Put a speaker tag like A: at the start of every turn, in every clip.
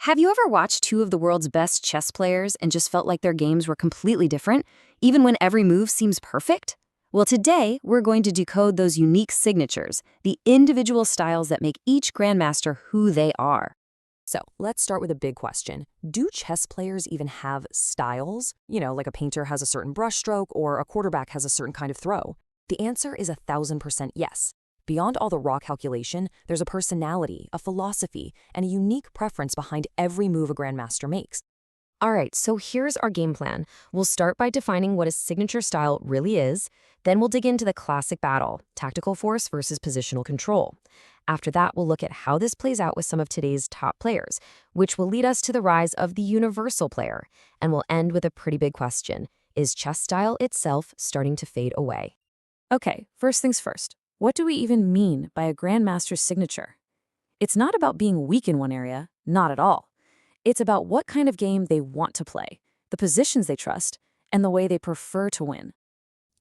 A: Have you ever watched two of the world's best chess players and just felt like their games were completely different, even when every move seems perfect? Well, today, we're going to decode those unique signatures, the individual styles that make each grandmaster who they are.
B: So let's start with a big question. Do chess players even have styles? Like a painter has a certain brushstroke or a quarterback has a certain kind of throw. The answer is 1000% yes. Beyond all the raw calculation, there's a personality, a philosophy, and a unique preference behind every move a grandmaster makes.
C: All right, so here's our game plan. We'll start by defining what a signature style really is. Then we'll dig into the classic battle, tactical force versus positional control. After that, we'll look at how this plays out with some of today's top players, which will lead us to the rise of the universal player. And we'll end with a pretty big question. Is chess style itself starting to fade away?
D: Okay, first things first. What do we even mean by a grandmaster's signature? It's not about being weak in one area, not at all. It's about what kind of game they want to play, the positions they trust, and the way they prefer to win.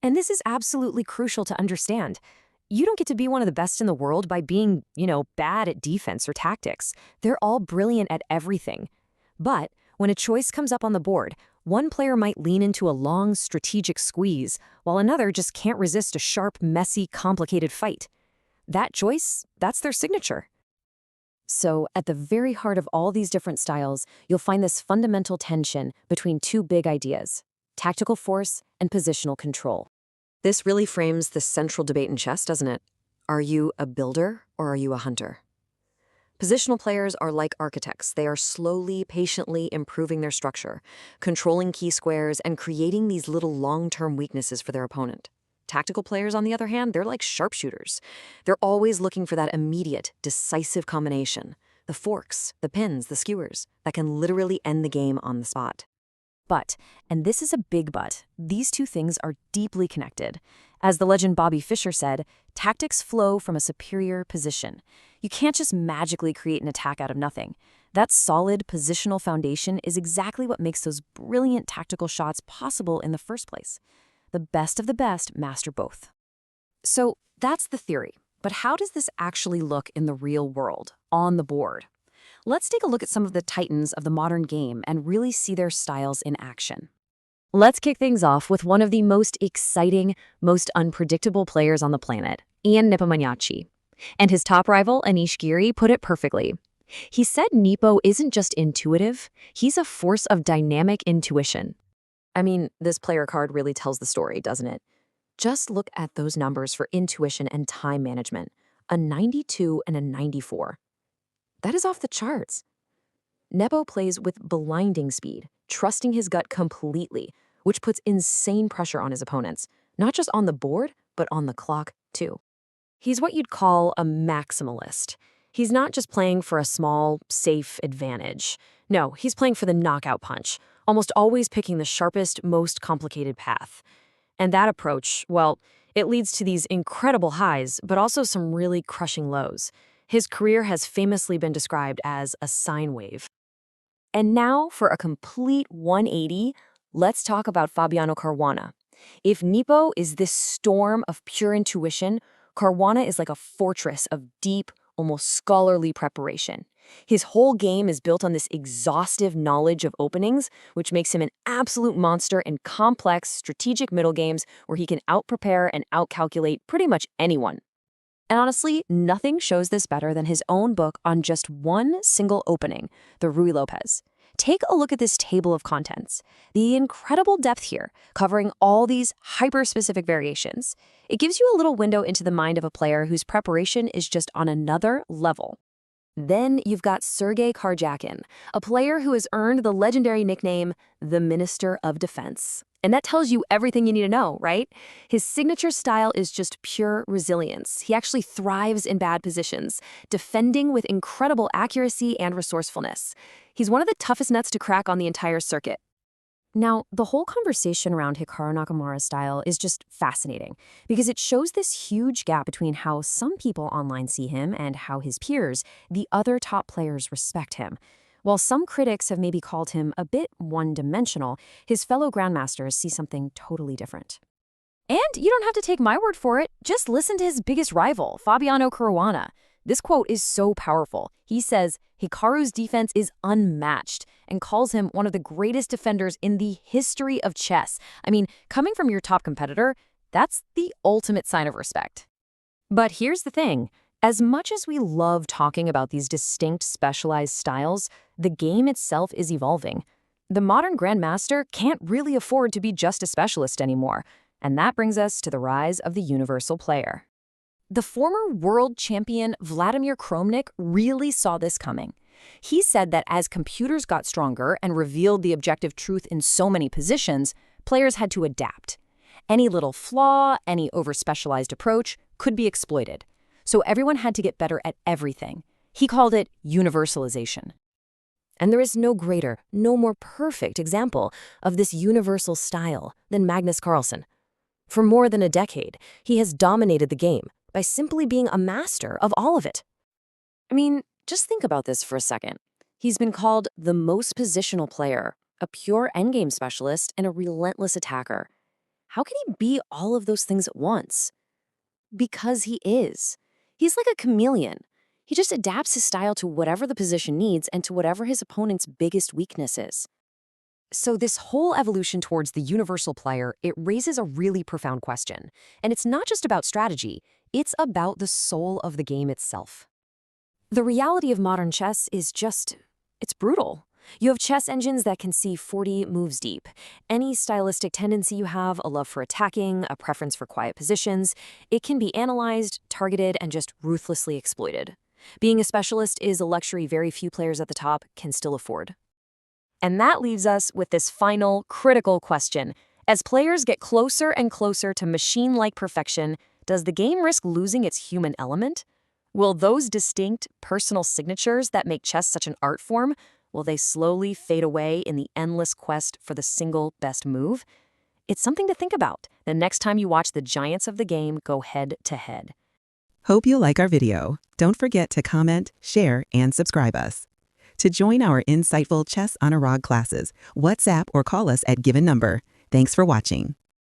C: And this is absolutely crucial to understand. You don't get to be one of the best in the world by being, bad at defense or tactics. They're all brilliant at everything. But when a choice comes up on the board, one player might lean into a long, strategic squeeze, while another just can't resist a sharp, messy, complicated fight. That choice, that's their signature. So, at the very heart of all these different styles, you'll find this fundamental tension between two big ideas: tactical force and positional control.
B: This really frames the central debate in chess, doesn't it? Are you a builder or are you a hunter? Positional players are like architects. They are slowly, patiently improving their structure, controlling key squares, and creating these little long-term weaknesses for their opponent. Tactical players, on the other hand, they're like sharpshooters. They're always looking for that immediate, decisive combination. The forks, the pins, the skewers, that can literally end the game on the spot.
C: But, and this is a big but, these two things are deeply connected. As the legend Bobby Fischer said, tactics flow from a superior position. You can't just magically create an attack out of nothing. That solid positional foundation is exactly what makes those brilliant tactical shots possible in the first place. The best of the best master both. So that's the theory. But how does this actually look in the real world, on the board? Let's take a look at some of the titans of the modern game and really see their styles in action. Let's kick things off with one of the most exciting, most unpredictable players on the planet, Ian Nepomniachtchi. And his top rival, Anish Giri, put it perfectly. He said Nepo isn't just intuitive, he's a force of dynamic intuition.
B: I mean, this player card really tells the story, doesn't it? Just look at those numbers for intuition and time management. A 92 and a 94. That is off the charts. Nepo plays with blinding speed, trusting his gut completely, which puts insane pressure on his opponents, not just on the board, but on the clock, too. He's what you'd call a maximalist. He's not just playing for a small, safe advantage. No, he's playing for the knockout punch, almost always picking the sharpest, most complicated path. And that approach, well, it leads to these incredible highs, but also some really crushing lows. His career has famously been described as a sine wave.
C: And now, for a complete 180, let's talk about Fabiano Caruana. If Nepo is this storm of pure intuition, Caruana is like a fortress of deep, almost scholarly preparation. His whole game is built on this exhaustive knowledge of openings, which makes him an absolute monster in complex, strategic middle games where he can out-prepare and out-calculate pretty much anyone. And honestly, nothing shows this better than his own book on just one single opening, the Ruy Lopez. Take a look at this table of contents. The incredible depth here, covering all these hyper-specific variations. It gives you a little window into the mind of a player whose preparation is just on another level. Then you've got Sergei Karjakin, a player who has earned the legendary nickname, the Minister of Defense. And that tells you everything you need to know, right? His signature style is just pure resilience. He actually thrives in bad positions, defending with incredible accuracy and resourcefulness. He's one of the toughest nuts to crack on the entire circuit. Now, the whole conversation around Hikaru Nakamura's style is just fascinating because it shows this huge gap between how some people online see him and how his peers, the other top players, respect him. While some critics have maybe called him a bit one-dimensional, his fellow grandmasters see something totally different. And you don't have to take my word for it. Just listen to his biggest rival, Fabiano Caruana. This quote is so powerful. He says, Hikaru's defense is unmatched and calls him one of the greatest defenders in the history of chess. I mean, coming from your top competitor, that's the ultimate sign of respect. But here's the thing. As much as we love talking about these distinct specialized styles, the game itself is evolving. The modern Grandmaster can't really afford to be just a specialist anymore. And that brings us to the rise of the universal player. The former world champion Vladimir Kromnik really saw this coming. He said that as computers got stronger and revealed the objective truth in so many positions, players had to adapt. Any little flaw, any over-specialized approach could be exploited. So everyone had to get better at everything. He called it universalization. And there is no greater, no more perfect example of this universal style than Magnus Carlsen. For more than a decade, he has dominated the game by simply being a master of all of it. I mean, just think about this for a second. He's been called the most positional player, a pure endgame specialist, and a relentless attacker. How can he be all of those things at once? Because he is. He's like a chameleon. He just adapts his style to whatever the position needs and to whatever his opponent's biggest weakness is. So this whole evolution towards the universal player, it raises a really profound question. And it's not just about strategy, it's about the soul of the game itself. The reality of modern chess is it's brutal. You have chess engines that can see 40 moves deep. Any stylistic tendency you have, a love for attacking, a preference for quiet positions, it can be analyzed, targeted, and just ruthlessly exploited. Being a specialist is a luxury very few players at the top can still afford. And that leaves us with this final, critical question. As players get closer and closer to machine-like perfection, does the game risk losing its human element? Will those distinct, personal signatures that make chess such an art form, will they slowly fade away in the endless quest for the single best move? It's something to think about the next time you watch the giants of the game go head-to-head.
E: Hope you like our video. Don't forget to comment, share, and subscribe us. To join our insightful Chess on a Rog classes, WhatsApp or call us at given number. Thanks for watching.